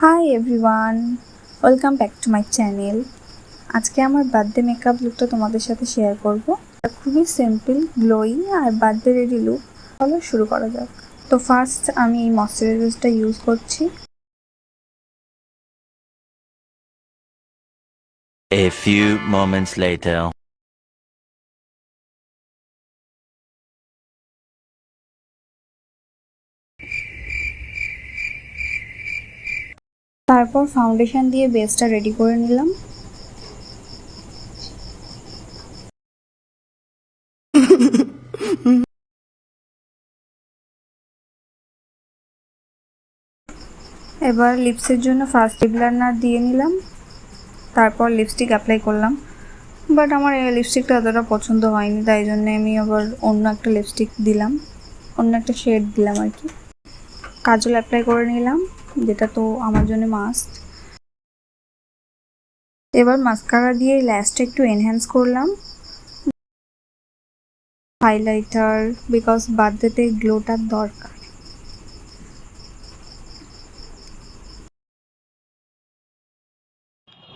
Hi everyone, welcome back to my channel. আজকে আমার birthday makeup লুকটা তোমাদের সাথে শেয়ার করব। খুবই সিম্পল, গ্লোয়ি আর বার্থডে রেডি লুক। চলো শুরু করা যাক। তো ফার্স্ট আমি এই ময়শ্চারাইজারটা ইউজ করছি। A few moments later. তারপর ফাউন্ডেশন দিয়ে বেসটা রেডি করে নিলাম। এবার লিপসের জন্য ফার্স্ট লিপ লাইনার দিয়ে নিলাম, তারপর লিপস্টিক অ্যাপ্লাই করলাম। বাট আমার এই লিপস্টিকটা এতটা পছন্দ হয়নি, তাই জন্য আমি আবার অন্য একটা লিপস্টিক দিলাম, অন্য একটা শেড দিলাম আর কি। কাজল অ্যাপ্লাই করে নিলাম, যেটা তো আমার জন্য মাস্ট। এবার মাস্কারা দিয়ে ল্যাশটা একটু এনহ্যান্স করলাম, হাইলাইটার, বিকজ বার্থডেতে গ্লোটার দরকার।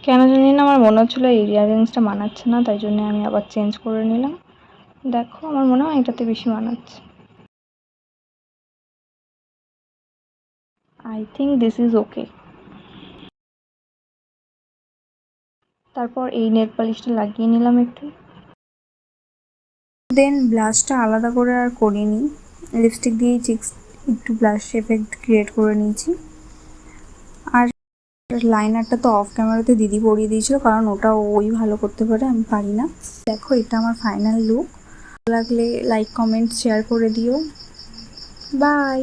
কেন জানি না আমার মনে হচ্ছিলো এই ইয়াররিংসটা মানাচ্ছে না, তাই জন্য আমি আবার চেঞ্জ করে নিলাম। দেখো, আমার মনে হয় এটাতে বেশি মানাচ্ছে। I think this is okay. তারপর এই নেল পলিশটা লাগিয়ে নিলাম একটু। দেন ব্লাশটা আলাদা করে আর করিনি, লিপস্টিক দিয়েই চিক্স একটু ব্লাশ এফেক্ট ক্রিয়েট করে নিয়েছি। আর লাইনারটা তো অফ ক্যামেরাতে দিদি পরিয়ে দিয়েছিল, কারণ ওটা ওই ভালো করতে পারে, আমি পারি না। দেখো, এটা আমার ফাইনাল লুক। ভালো লাগলে লাইক কমেন্ট শেয়ার করে দিও। বাই।